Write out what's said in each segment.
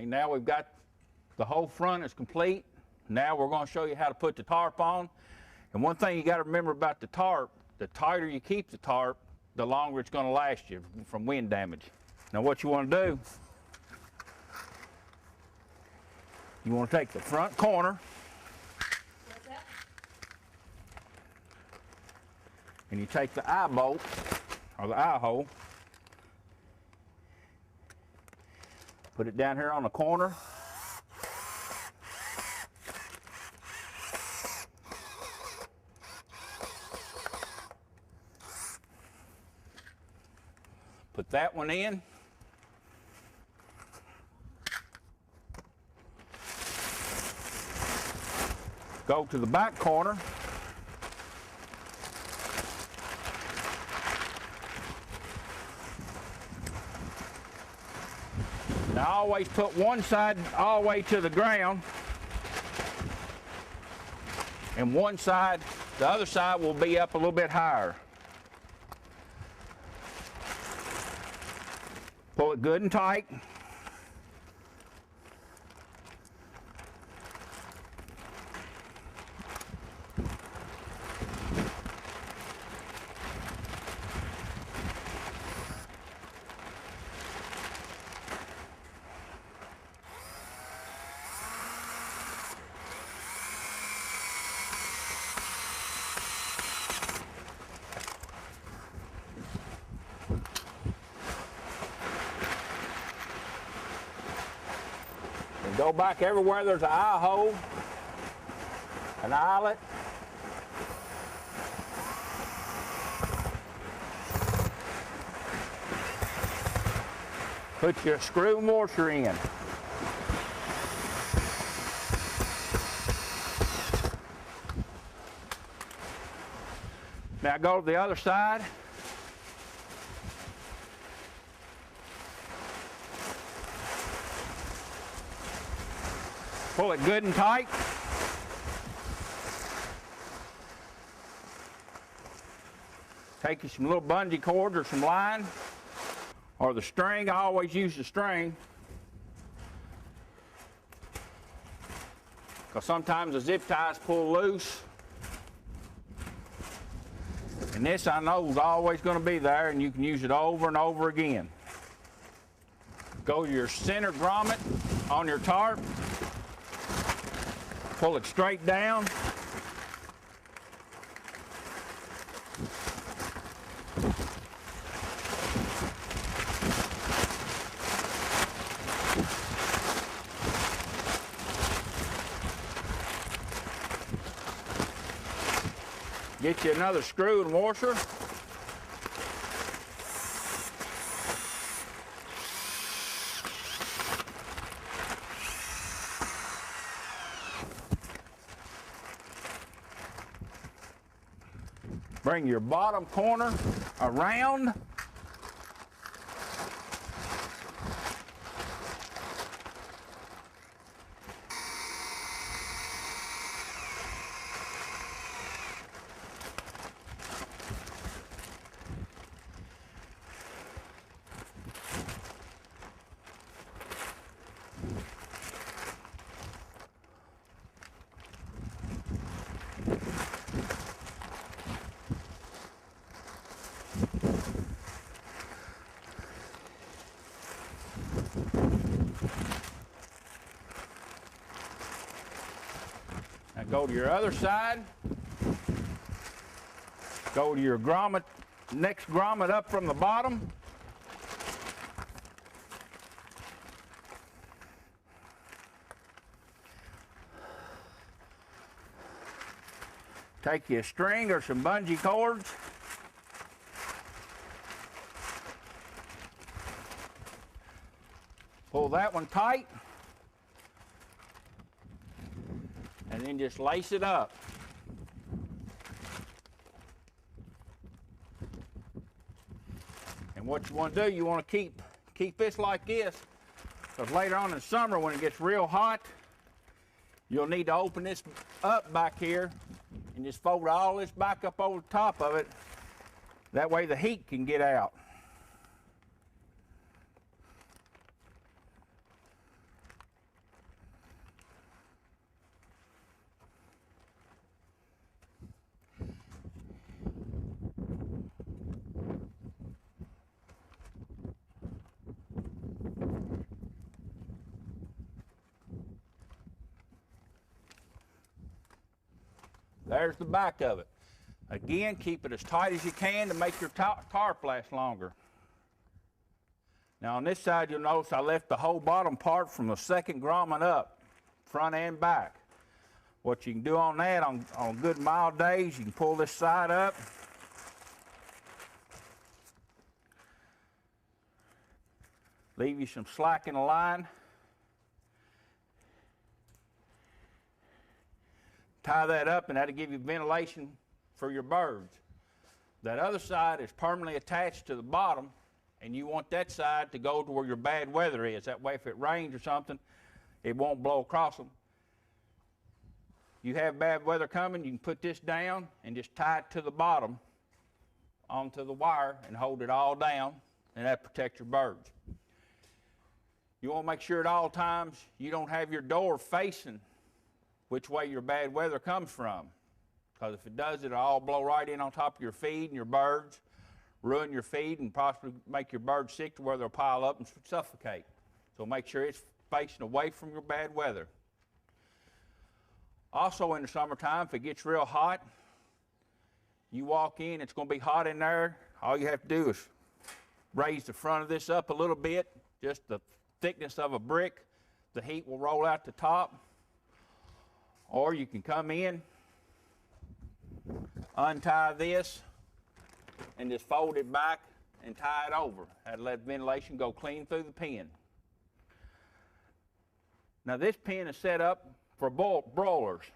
Okay, now we've got the whole front is complete. Now we're going to show you how to put the tarp on. And one thing you got to remember about the tarp, the tighter you keep the tarp, the longer it's going to last you from wind damage. Now what you want to do, you want to take the front corner and you take the eye bolt or the eye hole, put it down here on the corner. Put that one in. Go to the back corner. Now always put one side all the way to the ground, and one side, the other side will be up a little bit higher. Pull it good and tight. And go back everywhere there's an eye hole, an eyelet. Put your screw and washer in. Now go to the other side. Pull it good and tight. Take you some little bungee cords or some line, or the string. I always use the string, because sometimes the zip ties pull loose. And this I know is always going to be there, and you can use it over and over again. Go to your center grommet on your tarp. Pull it straight down. Get you another screw and washer. Bring your bottom corner around. Now go to your other side. Go to your grommet, next grommet up from the bottom. Take you a string or some bungee cords. Pull that one tight. And then just lace it up. And what you want to do, you want to keep this like this, because later on in summer when it gets real hot, you'll need to open this up back here and just fold all this back up over the top of it. That way the heat can get out. There's the back of it. Again, keep it as tight as you can to make your tarp last longer. Now on this side, you'll notice I left the whole bottom part from the second grommet up, front and back. What you can do on that, on good mild days, you can pull this side up. Leave you some slack in the line. Tie that up, and that'll give you ventilation for your birds. That other side is permanently attached to the bottom, and you want that side to go to where your bad weather is. That way if it rains or something, it won't blow across them. You have bad weather coming, you can put this down and just tie it to the bottom onto the wire and hold it all down, and that protects your birds. You want to make sure at all times you don't have your door facing which way your bad weather comes from. Because if it does, it'll all blow right in on top of your feed and your birds, ruin your feed and possibly make your birds sick to where they'll pile up and suffocate. So make sure it's facing away from your bad weather. Also in the summertime, if it gets real hot, you walk in, it's going to be hot in there. All you have to do is raise the front of this up a little bit, just the thickness of a brick. The heat will roll out the top. Or you can come in, untie this, and just fold it back and tie it over. That'll let ventilation go clean through the pen. Now this pen is set up for broilers.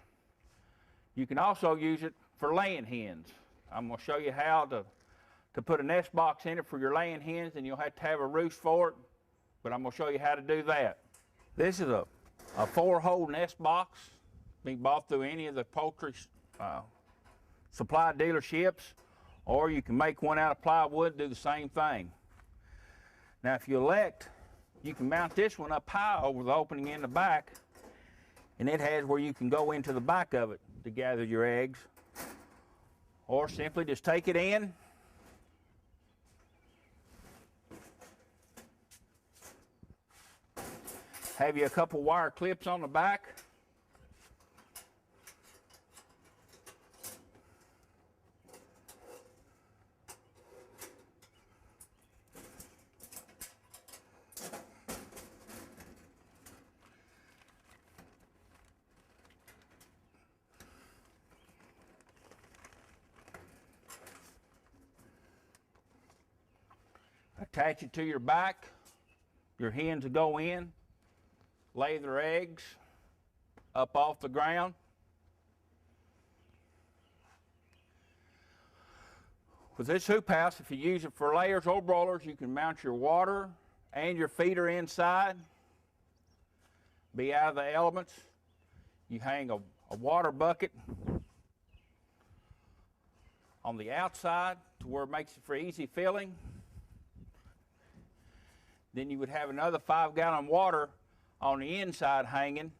You can also use it for laying hens. I'm going to show you how to put a nest box in it for your laying hens, and you'll have to have a roost for it, but I'm going to show you how to do that. This is a 4-hole nest box. Be bought through any of the poultry supply dealerships, or you can make one out of plywood and do the same thing. Now if you elect, you can mount this one up high over the opening in the back, and it has where you can go into the back of it to gather your eggs, or simply just take it in, have you a couple wire clips on the back. Attach it to your back. Your hens will go in, lay their eggs up off the ground. With this hoop house, if you use it for layers or broilers, you can mount your water and your feeder inside. Be out of the elements. You hang a water bucket on the outside to where it makes it for easy filling. Then you would have another 5-gallon water on the inside hanging.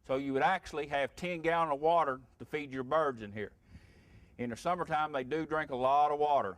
So you would actually have 10 gallons of water to feed your birds in here. In the summertime, they do drink a lot of water.